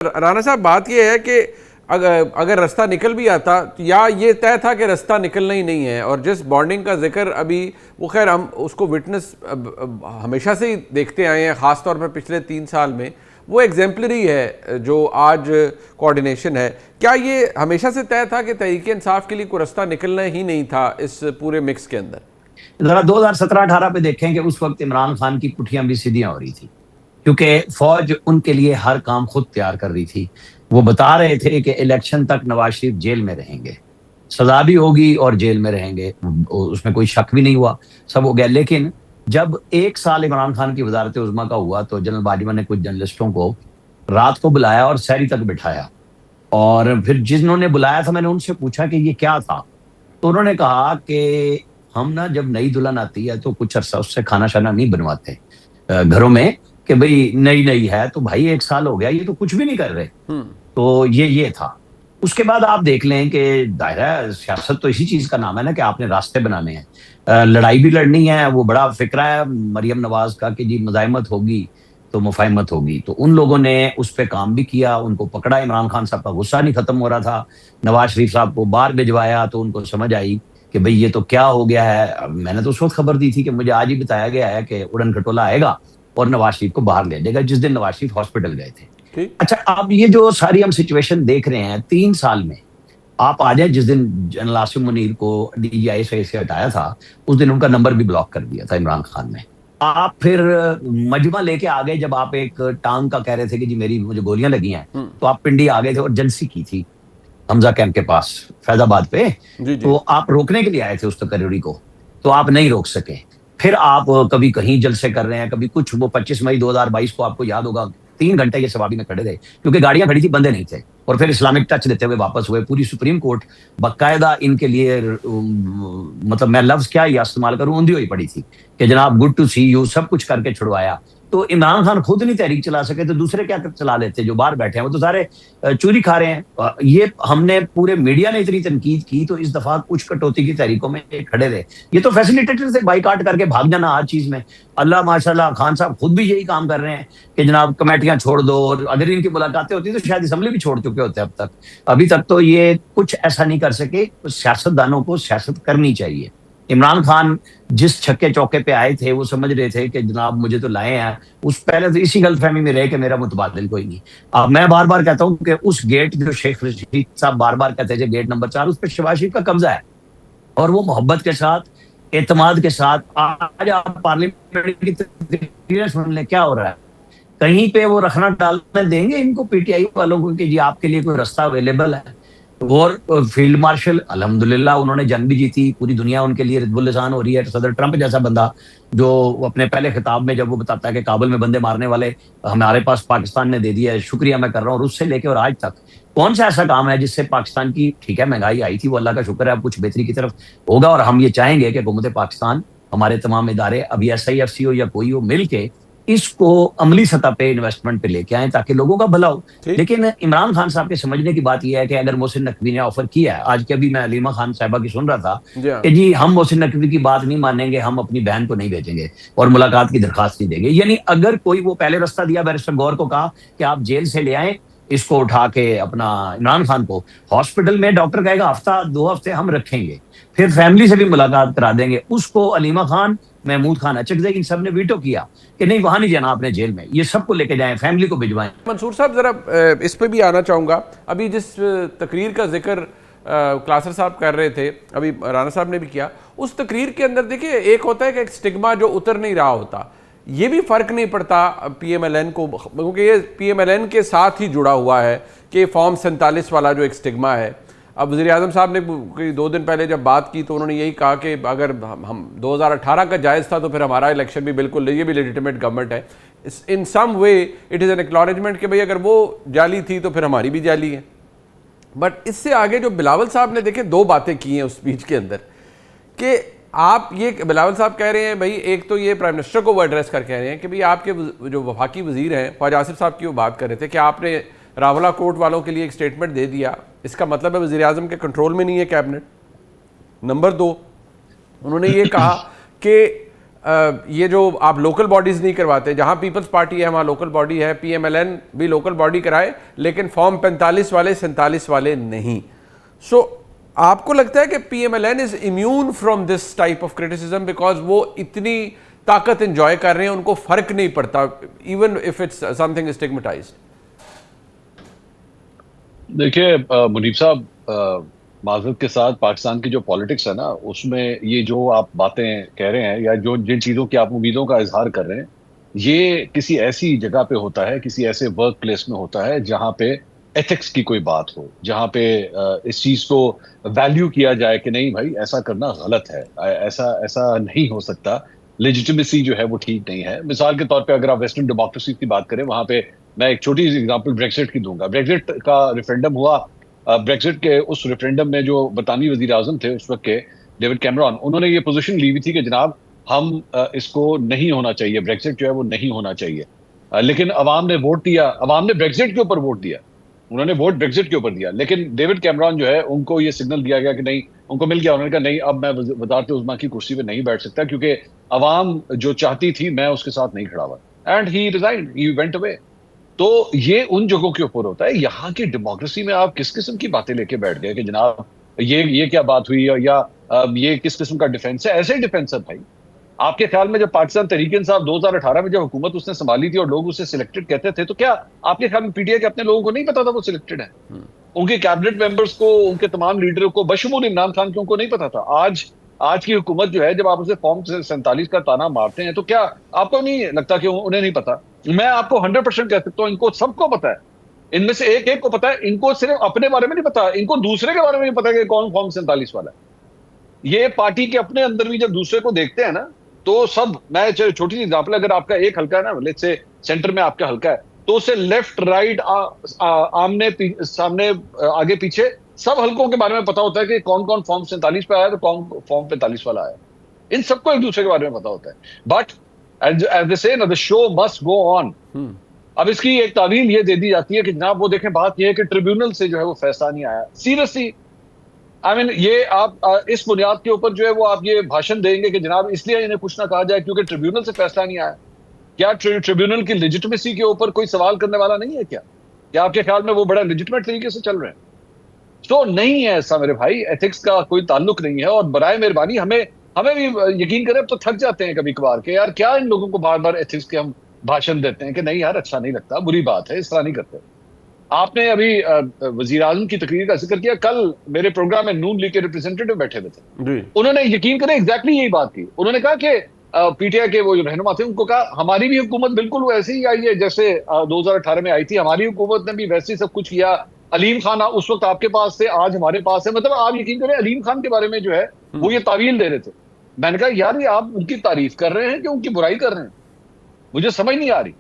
राना साहब, बात यह है कि अगर रास्ता निकल भी आता या ये तय था कि रास्ता निकलना ही नहीं है, और जिस बॉन्डिंग का जिक्र अभी वो खैर हम उसको विटनेस हमेशा से ही देखते आए हैं, ख़ास तौर पर पिछले 3 साल में वो एग्जाम्पलरी है जो आज कोऑर्डिनेशन है। क्या ये हमेशा से तय था कि तहरीक-ए-इंसाफ के लिए कोई रास्ता निकलना ही नहीं था इस पूरे मिक्स के अंदर? जरा 2017-18 पे देखें कि उस वक्त इमरान खान की पुठियां भी सीधियां हो रही थी, क्योंकि फौज उनके लिए हर काम खुद तैयार कर रही थी। वो बता रहे थे कि इलेक्शन तक नवाज शरीफ जेल में रहेंगे, सजा भी होगी और जेल में रहेंगे, उसमें कोई शक भी नहीं हुआ, सब हो गया। लेकिन जब 1 साल इमरान खान की वजारत उज़्मा का हुआ तो जनरल बाजवा ने कुछ जर्नलिस्टों को रात को बुलाया और सहरी तक बिठाया, और फिर जिन्होंने बुलाया था मैंने उनसे पूछा कि ये क्या था, तो उन्होंने कहा कि हम ना जब नई दुल्हन आती है तो कुछ अरसा उससे खाना शाना नहीं बनवाते घरों में, कि भाई नई नई है तो भाई 1 साल हो गया ये तो कुछ भी नहीं कर रहे। तो ये था। उसके बाद आप देख लें कि दायरा सियासत तो इसी चीज का नाम है ना कि आपने रास्ते बनाने हैं, लड़ाई भी लड़नी है। वो बड़ा फिक्रा है मरियम नवाज का कि जी मज़ाहमत होगी तो मुफाहमत होगी, तो उन लोगों ने उस पर काम भी किया, उनको पकड़ा। इमरान खान साहब का गुस्सा नहीं खत्म हो रहा था, नवाज शरीफ साहब को बाहर भिजवाया तो उनको समझ आई कि भाई ये तो क्या हो गया है। मैंने तो उस वक्त खबर दी थी कि मुझे आज ही बताया गया है कि उड़न खटोला आएगा और नवाज शरीफ को बाहर ले जाएगा, जिस दिन नवाज शरीफ हॉस्पिटल गए थे। अच्छा, अब ये जो सारी हम सिचुएशन देख रहे हैं 3 साल में, आप आ जाए जिस दिन जनरल आसिम मुनीर को DGI से हटाया था उस दिन उनका नंबर भी ब्लॉक कर दिया था इमरान खान ने। आप फिर मजमा लेके आ गए, जब आप एक टांग का कह रहे थे कि जी मुझे गोलियां लगी हैं, तो आप पिंडी आ गए थे और जलसी की थी हमजा कैंप के पास फैजाबाद पे। तो आप रोकने के लिए आए थे उस तकरीरी को, तो आप नहीं रोक सके। फिर आप कभी कहीं जलसे कर रहे हैं, कभी कुछ। वो 25 मई 2022 को आपको याद होगा 3 घंटे ये सवाबी में खड़े थे क्योंकि गाड़ियां खड़ी थी, बंदे नहीं थे, और फिर इस्लामिक टच देते हुए वापस हुए। पूरी सुप्रीम कोर्ट बाकायदा इनके लिए मतलब मैं लफ्ज क्या या इस्तेमाल करूं, ऊंधी हुई पड़ी थी कि जनाब गुड टू सी यू, सब कुछ करके छुड़वाया। तो इमरान खान खुद नहीं तहरीक चला सके तो दूसरे क्या चला लेते? जो बाहर बैठे हैं वो तो सारे चोरी खा रहे हैं। ये हमने पूरे मीडिया ने इतनी तनकीद की तो इस दफा कुछ कटौती की तहरीकों में खड़े रहे। ये तो फैसिलिटेटर से बाइकाट करके भाग जाना हर चीज में। अल्लाह माशाल्लाह, खान साहब खुद भी यही काम कर रहे हैं कि जनाब कमेटियां छोड़ दो, और अगर इनकी मुलाकातें होती तो शायद असम्बली भी छोड़ चुके होते अब तक। अभी तक तो ये कुछ ऐसा नहीं कर सके। सियासतदानों को सियासत करनी चाहिए। इमरान खान जिस छक्के चौके पे आए थे वो समझ रहे थे कि जनाब मुझे तो लाए हैं, उस पहले तो इसी गलतफहमी में रहे कि मेरा मुतबादिल कोई नहीं। अब मैं बार बार कहता हूं कि उस गेट जो शेख रशीद साहब बार बार कहते थे गेट नंबर 4, उस पर शहबाज शरीफ का कब्जा है, और वो मोहब्बत के साथ, एतमाद के साथ आज आप पार्लियामेंट की तकरीरें सुन लें क्या हो रहा है। कहीं पे वो रखना डालने देंगे इनको PTI वालों को कि जी आपके लिए कोई रास्ता अवेलेबल है। और फील्ड मार्शल अल्हम्दुलिल्लाह उन्होंने जंग भी जीती, पूरी दुनिया उनके लिए रिज़्क़ुल लिसान हो रही है। सदर ट्रंप जैसा बंदा जो अपने पहले खिताब में जब वो बताता है कि काबुल में बंदे मारने वाले हमारे पास पाकिस्तान ने दे दिया है, शुक्रिया मैं कर रहा हूँ। और उससे लेके और आज तक कौन सा ऐसा काम है जिससे पाकिस्तान की, ठीक है महंगाई आई थी, वो अल्लाह का शुक्र है, अब कुछ बेहतरी की तरफ होगा, और हम ये चाहेंगे कि हुकूमत पाकिस्तान, हमारे तमाम इदारे, अभी SIFC हो या कोई हो, मिल के इसको अमली सतह पे इन्वेस्टमेंट पे लेके आए ताकि लोगों का भला हो। लेकिन इमरान खान साहब के समझने की बात यह है कि अगर मोहसिन नकवी ने ऑफर किया है, आज के अभी मैं अलीमा खान साहिबा की सुन रहा था कि जी हम मोहसिन नकवी की बात नहीं मानेंगे, हम अपनी बहन को नहीं भेजेंगे और मुलाकात की दरखास्त नहीं देंगे। यानी अगर कोई वो पहले रास्ता दिया, बैरिस्टर गौर को कहा कि आप जेल से ले आए इसको उठा के अपना इमरान खान को हॉस्पिटल में, डॉक्टर कहेगा हफ्ता 2 हफ्ते हम रखेंगे, फिर फैमिली से भी मुलाकात करा देंगे, उसको अलीमा खान, महमूद खान अचकज़ई, इन सब ने वीटो किया कि नहीं वहां नहीं जाना आपने जेल में, ये सबको लेके जाएं, फैमिली को भिजवाएं। मंसूर साहब, जरा इस पे भी आना चाहूँगा। अभी जिस तकरीर का जिक्र क्लासर साहब कर रहे थे, अभी राना साहब ने भी किया, उस तकरीर के अंदर देखिए एक होता है कि एक स्टिग्मा जो उतर नहीं रहा होता, ये भी फ़र्क नहीं पड़ता PMLN को, क्योंकि ये PMLN के साथ ही जुड़ा हुआ है कि फॉर्म 47 वाला जो एक स्टिग्मा है। अब वज़ीर-ए-आज़म साहब ने 2 दिन पहले जब बात की तो उन्होंने यही कहा कि अगर हम 2018 का जायज़ था तो फिर हमारा इलेक्शन भी बिल्कुल, ये भी लेजिटिमेट गवर्नमेंट है। In some way it is an acknowledgement कि भाई अगर वो जाली थी तो फिर हमारी भी जाली है। बट इससे आगे जो बिलावल साहब ने देखे 2 बातें की हैं उस स्पीच के अंदर, कि आप ये बिलावल साहब कह रहे हैं भाई, एक तो ये प्राइम मिनिस्टर को वो एड्रेस कर कह रहे हैं कि भाई आपके जो वफाकी वज़ीर हैं ख्वाजा आसिफ साहब की वो बात कर रहे थे कि आपने रावला कोर्ट वालों के लिए एक स्टेटमेंट दे दिया, इसका मतलब है वज़ीर आज़म के कंट्रोल में नहीं है कैबिनेट। नंबर 2, उन्होंने ये कहा कि ये जो आप लोकल बॉडीज नहीं करवाते, जहां पीपल्स पार्टी है वहां लोकल बॉडी है, पीएमएलएन भी लोकल बॉडी कराए, लेकिन फॉर्म 45 वाले 47 वाले नहीं। सो आपको लगता है कि PMLN is immune from this type of criticism because वो इतनी ताकत एंजॉय कर रहे हैं, उनको फर्क नहीं पड़ता इवन इफ इट्स समथिंग स्टिग्मेटाइज्ड? देखिए मुनीब साहब, माजरत के साथ पाकिस्तान की जो पॉलिटिक्स है ना, उसमें ये जो आप बातें कह रहे हैं या जो जिन चीज़ों की आप उम्मीदों का इजहार कर रहे हैं, ये किसी ऐसी जगह पे होता है, किसी ऐसे वर्क प्लेस में होता है जहाँ पे एथिक्स की कोई बात हो, जहाँ पे इस चीज़ को वैल्यू किया जाए कि नहीं भाई ऐसा करना गलत है, ऐसा ऐसा नहीं हो सकता, लेजिटिमेसी जो है वो ठीक नहीं है। मिसाल के तौर पे अगर आप वेस्टर्न डेमोक्रेसी की बात करें, वहाँ पे मैं एक छोटी सी एग्जांपल ब्रेक्जिट की दूंगा। ब्रेक्जिट का रेफरेंडम हुआ। ब्रेक्जिट के उस रेफरेंडम में जो बरतानवी वजीर आजम थे उस वक्त के, डेविड कैमरॉन, उन्होंने ये पोजीशन ली हुई थी कि जनाब हम इसको नहीं होना चाहिए, ब्रेक्जिट जो है वो नहीं होना चाहिए। लेकिन अवाम ने वोट दिया, अवाम ने ब्रेक्जिट के ऊपर वोट दिया, उन्होंने वोट ब्रेक्जिट के ऊपर दिया। लेकिन डेविड कैमरॉन जो है उनको ये सिग्नल दिया गया कि नहीं, उनको मिल गया, उन्होंने कहा नहीं अब मैं वज़ारत उज़्मा की कुर्सी पे नहीं बैठ सकता क्योंकि अवाम जो चाहती थी मैं उसके साथ नहीं खड़ा हुआ। And he resigned, he went away. तो ये उन जगहों के ऊपर होता है। यहाँ की डेमोक्रेसी में आप किस किस्म की बातें लेके बैठ गए कि जनाब ये क्या बात हुई, या ये किस किस्म का डिफेंस है? ऐसे ही डिफेंस है भाई। आपके ख्याल में जब पाकिस्तान तहरीक इंसाफ 2018 में जब हुकूमत उसने संभाली थी और लोग उसे सिलेक्टेड कहते थे, तो क्या आपके ख्याल में पीटीआई के अपने लोगों को नहीं पता था वो सिलेक्टेड है? उनके कैबिनेट मेंबर्स को, उनके तमाम लीडरों को, बशमूल इमरान खान को, उनको नहीं पता था? आज की हुकूमत जो है, जब आप उसे फॉर्म 47 का ताना मारते हैं, तो क्या आपको नहीं लगता कि उन्हें नहीं पता? मैं आपको 100% कह सकता हूँ, इनको सबको पता है। इनमें से एक एक को पता है। इनको सिर्फ अपने बारे में नहीं पता, इनको दूसरे के बारे में नहीं पता कि कौन फॉर्म 47 वाला है। ये पार्टी के अपने अंदर भी जब दूसरे को देखते हैं ना, तो सब, मैं छोटी सी एग्जांपल, अगर आपका एक हल्का है ना, लेट्स से सेंटर में आपका हल्का है, तो उसे लेफ्ट राइट आमने सामने आगे पीछे सब हल्कों के बारे में पता होता है कि कौन कौन फॉर्म 47 पे आया तो कौन फॉर्म 45 वाला आया। इन सबको एक दूसरे के बारे में पता होता है। बट एज दे से ना, the show must go on. अब इसकी एक तावील ये दे दी जाती है कि जनाब वो देखें, बात ये है कि ट्रिब्यूनल से जो है वो फैसला नहीं आया। सीरियसली, आई मीन, ये आप इस बुनियाद के ऊपर जो है वो आप ये भाषण देंगे कि जनाब इसलिए इन्हें कुछ ना कहा जाए क्योंकि ट्रिब्यूनल से फैसला नहीं आया? क्या ट्रिब्यूनल की लेजिटिमेसी के ऊपर कोई सवाल करने वाला नहीं है क्या आपके ख्याल में वो बड़ा लेजिटिमेट तरीके से चल रहे हैं? तो नहीं है ऐसा मेरे भाई, एथिक्स का कोई ताल्लुक नहीं है। और बराए मेहरबानी हमें भी यकीन करें, अब तो थक जाते हैं कभी कभार के यार, क्या इन लोगों को बार बार एथिक्स के हम भाषण देते हैं कि नहीं यार अच्छा नहीं लगता, बुरी बात है, इस तरह नहीं करते। आपने अभी वजीर आजम की तकरीर का जिक्र किया। कल मेरे प्रोग्राम में नून लीग के रिप्रेजेंटेटिव बैठे हुए थे, उन्होंने यकीन करें एग्जैक्टली यही बात की। उन्होंने कहा कि पीटीआई के वो जो रहनुमा थे उनको कहा हमारी भी हुकूमत बिल्कुल वैसे ही आई है जैसे 2018 में आई थी, हमारी हुकूमत ने भी वैसे ही सब कुछ किया। अलीम खान उस वक्त आपके पास थे, आज हमारे पास है। मतलब आप यकीन करें अलीम खान के बारे में जो है वो ये तावील दे रहे थे। मैंने कहा यार ये आप उनकी तारीफ कर रहे हैं कि उनकी बुराई कर रहे हैं? मुझे समझ नहीं आ रही।